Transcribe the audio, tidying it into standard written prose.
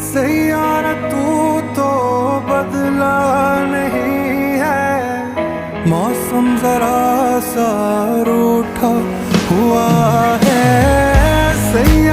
सैयारा तू तो बदला नहीं है, मौसम जरा सा रूठा हुआ है। सैयारा